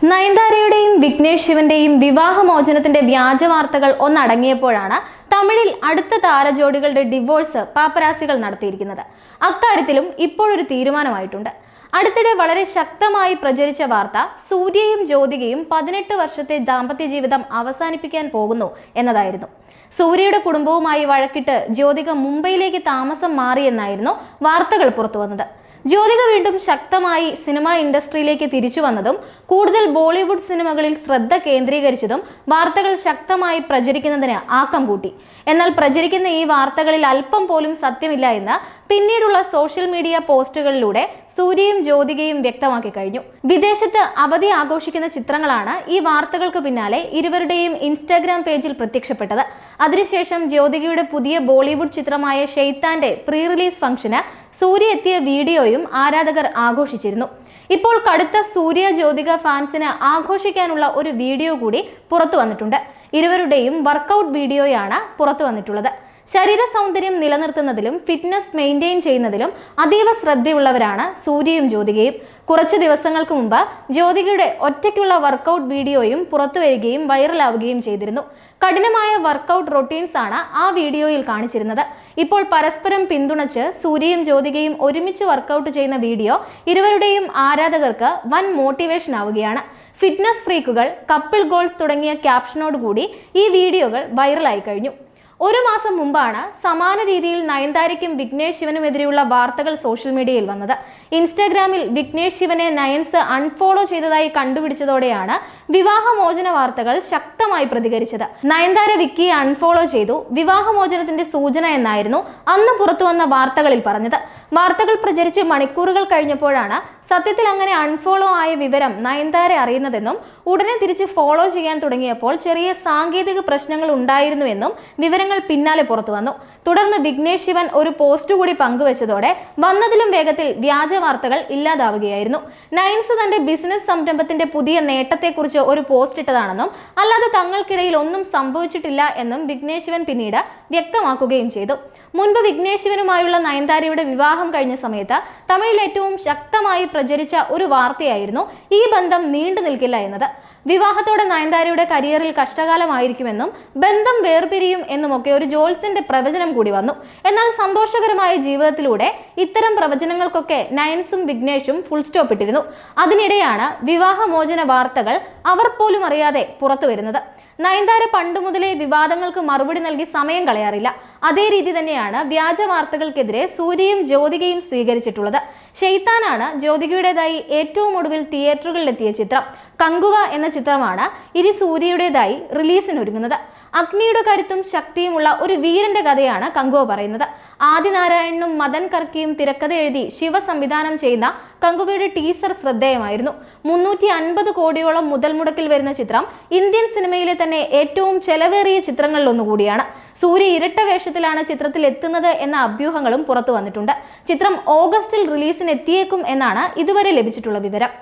നയൻതാരയുടെയും വിഘ്നേഷ് ശിവന്റെയും വിവാഹമോചനത്തിന്റെ വ്യാജ വാർത്തകൾ ഒന്നടങ്ങിയപ്പോഴാണ് തമിഴിൽ അടുത്ത താരജോഡികളുടെ ഡിവോഴ്സ് പാപ്പരാസികൾ നടത്തിയിരിക്കുന്നത്. അക്കാര്യത്തിലും ഇപ്പോഴൊരു തീരുമാനമായിട്ടുണ്ട്. അടുത്തിടെ വളരെ ശക്തമായി പ്രചരിച്ച വാർത്ത സൂര്യയും ജ്യോതികയും 18 വർഷത്തെ ദാമ്പത്യ ജീവിതം അവസാനിപ്പിക്കാൻ പോകുന്നു എന്നതായിരുന്നു. സൂര്യയുടെ കുടുംബവുമായി വഴക്കിട്ട് ജ്യോതിക മുംബൈയിലേക്ക് താമസം മാറിയെന്നായിരുന്നു വാർത്തകൾ പുറത്തുവന്നത്. ജ്യോതിക വീണ്ടും ശക്തമായി സിനിമാ ഇൻഡസ്ട്രിയിലേക്ക് തിരിച്ചു വന്നതും കൂടുതൽ ബോളിവുഡ് സിനിമകളിൽ ശ്രദ്ധ കേന്ദ്രീകരിച്ചതും വാർത്തകൾ ശക്തമായി പ്രചരിക്കുന്നതിന് ആക്കം കൂട്ടി. എന്നാൽ പ്രചരിക്കുന്ന ഈ വാർത്തകളിൽ അല്പം പോലും സത്യമില്ല എന്ന് പിന്നീടുള്ള സോഷ്യൽ മീഡിയ പോസ്റ്റുകളിലൂടെ സൂര്യയും ജ്യോതികയും വ്യക്തമാക്കി കഴിഞ്ഞു. വിദേശത്ത് അവധി ആഘോഷിക്കുന്ന ചിത്രങ്ങളാണ് ഈ വാർത്തകൾക്ക് പിന്നാലെ ഇരുവരുടെയും ഇൻസ്റ്റാഗ്രാം പേജിൽ പ്രത്യക്ഷപ്പെട്ടത്. അതിനുശേഷം ജ്യോതികയുടെ പുതിയ ബോളിവുഡ് ചിത്രമായ ഷെയ്ത്താന്റെ പ്രീ റിലീസ് ഫംഗ്ഷന് സൂര്യ എത്തിയ വീഡിയോയും ആരാധകർ ആഘോഷിച്ചിരുന്നു. ഇപ്പോൾ കടുത്ത സൂര്യ ജ്യോതിക ഫാൻസിന് ആഘോഷിക്കാനുള്ള ഒരു വീഡിയോ കൂടി പുറത്തു വന്നിട്ടുണ്ട്. ഇരുവരുടെയും വർക്കൗട്ട് വീഡിയോയാണ് പുറത്തു വന്നിട്ടുള്ളത്. ശരീര സൗന്ദര്യം നിലനിർത്തുന്നതിലും ഫിറ്റ്നസ് മെയിൻറ്റെയിൻ ചെയ്യുന്നതിലും അതീവ ശ്രദ്ധയുള്ളവരാണ് സൂര്യയും ജ്യോതികയും. കുറച്ചു ദിവസങ്ങൾക്ക് മുമ്പ് ജ്യോതികയുടെ ഒറ്റയ്ക്കുള്ള വർക്കൗട്ട് വീഡിയോയും പുറത്തു വരികയും വൈറലാവുകയും ചെയ്തിരുന്നു. കഠിനമായ വർക്കൗട്ട് റൊട്ടീൻസ് ആണ് ആ വീഡിയോയിൽ കാണിച്ചിരുന്നത്. ഇപ്പോൾ പരസ്പരം പിന്തുണച്ച് സൂര്യയും ജ്യോതികയും ഒരുമിച്ച് വർക്കൗട്ട് ചെയ്യുന്ന വീഡിയോ ഇരുവരുടെയും ആരാധകർക്ക് വൻ മോട്ടിവേഷൻ ആവുകയാണ്. ഫിറ്റ്നസ് ഫ്രീക്കുകൾ, കപ്പിൾ ഗോൾസ് തുടങ്ങിയ ക്യാപ്ഷനോടുകൂടി ഈ വീഡിയോകൾ വൈറലായി കഴിഞ്ഞു. ഒരു മാസം മുമ്പാണ് സമാന രീതിയിൽ നയൻതാരയ്ക്കും വിഘ്നേഷ് ശിവനുമെതിരെയുള്ള വാർത്തകൾ സോഷ്യൽ മീഡിയയിൽ വന്നത്. ഇൻസ്റ്റാഗ്രാമിൽ വിഘ്നേഷ് ശിവനെ നയൻസ് അൺഫോളോ ചെയ്തതായി കണ്ടുപിടിച്ചതോടെയാണ് വിവാഹമോചന വാർത്തകൾ ശക്തമായി പ്രതികരിച്ചത്. നയൻതാര വിക്കിയെ അൺഫോളോ ചെയ്തു, വിവാഹമോചനത്തിന്റെ സൂചന എന്നായിരുന്നു അന്ന് പുറത്തു വന്ന വാർത്തകളിൽ പറഞ്ഞത്. വാർത്തകൾ പ്രചരിച്ച് മണിക്കൂറുകൾ കഴിഞ്ഞപ്പോഴാണ് സത്യത്തിൽ അങ്ങനെ അൺഫോളോ ആയ വിവരം നയൻതാര അറിയുന്നതെന്നും ഉടനെ തിരിച്ച് ഫോളോ ചെയ്യാൻ തുടങ്ങിയപ്പോൾ ചെറിയ സാങ്കേതിക പ്രശ്നങ്ങൾ ഉണ്ടായിരുന്നുവെന്നും വിവരങ്ങൾ പിന്നാലെ പുറത്തു വന്നു. തുടർന്ന് വിഘ്നേഷ് ശിവൻ ഒരു പോസ്റ്റ് കൂടി പങ്കുവച്ചതോടെ വന്നതിലും വേഗത്തിൽ വ്യാജ വാർത്തകൾ ഇല്ലാതാവുകയായിരുന്നു. നയൻസ് തന്റെ ബിസിനസ് സംരംഭത്തിന്റെ പുതിയ നേട്ടത്തെക്കുറിച്ച് ഒരു പോസ്റ്റ് ഇട്ടതാണെന്നും അല്ലാതെ തങ്ങൾക്കിടയിൽ ഒന്നും സംഭവിച്ചിട്ടില്ല എന്നും വിഘ്നേഷ് ശിവൻ പിന്നീട് വ്യക്തമാക്കുകയും ചെയ്തു. മുൻപ് വിഘ്നേഷ് ശിവനുമായുള്ള നയൻതാരയുടെ വിവാഹം കഴിഞ്ഞ സമയത്ത് തമിഴിൽ ഏറ്റവും ശക്തമായി പ്രചരിച്ച ഒരു വാർത്തയായിരുന്നു ഈ ബന്ധം നീണ്ടു നിൽക്കില്ല എന്നത്. വിവാഹത്തോടെ നയൻതാരയുടെ കരിയറിൽ കഷ്ടകാലമായിരിക്കുമെന്നും ബന്ധം വേർപിരിയും എന്നുമൊക്കെ ഒരു ജോത്സ്യന്റെ പ്രവചനം കൂടി വന്നു. എന്നാൽ സന്തോഷകരമായ ജീവിതത്തിലൂടെ ഇത്തരം പ്രവചനങ്ങൾക്കൊക്കെ നയൻസും വിഘ്നേഷും ഫുൾ സ്റ്റോപ്പ് ഇട്ടിരുന്നു. അതിനിടെയാണ് വിവാഹമോചന വാർത്തകൾ അവർ പോലും അറിയാതെ പുറത്തു വരുന്നത്. നയൻതാര പണ്ടു മുതലേ വിവാദങ്ങൾക്ക് മറുപടി നൽകി സമയം കളയാറില്ല. അതേ രീതി തന്നെയാണ് വ്യാജ വാർത്തകൾക്കെതിരെ സൂര്യയും ജ്യോതികയും സ്വീകരിച്ചിട്ടുള്ളത്. ഷെയ്ത്താനാണ് ജ്യോതികയുടേതായി ഏറ്റവും ഒടുവിൽ തിയേറ്ററുകളിലെത്തിയ ചിത്രം. കങ്കുവ എന്ന ചിത്രമാണ് ഇനി സൂര്യയുടേതായി റിലീസിനൊരുങ്ങുന്നത്. അഗ്നിയുടെ കരുത്തും ശക്തിയുമുള്ള ഒരു വീരന്റെ കഥയാണ് കങ്കുവ പറയുന്നത്. ആദിനാരായണനും മദൻ കർക്കിയും തിരക്കഥ എഴുതി ശിവ സംവിധാനം ചെയ്യുന്ന കങ്കുവയുടെ ടീസർ ശ്രദ്ധേയമായിരുന്നു. 350 കോടിയോളം മുതൽ മുടക്കിൽ വരുന്ന ചിത്രം ഇന്ത്യൻ സിനിമയിലെ തന്നെ ഏറ്റവും ചെലവേറിയ ചിത്രങ്ങളിലൊന്നുകൂടിയാണ്. സൂര്യ ഇരട്ട വേഷത്തിലാണ് ചിത്രത്തിൽ എത്തുന്നത് എന്ന അഭ്യൂഹങ്ങളും പുറത്തു വന്നിട്ടുണ്ട്. ചിത്രം ഓഗസ്റ്റിൽ റിലീസിന് എത്തിയേക്കും എന്നാണ് ഇതുവരെ ലഭിച്ചിട്ടുള്ള വിവരം.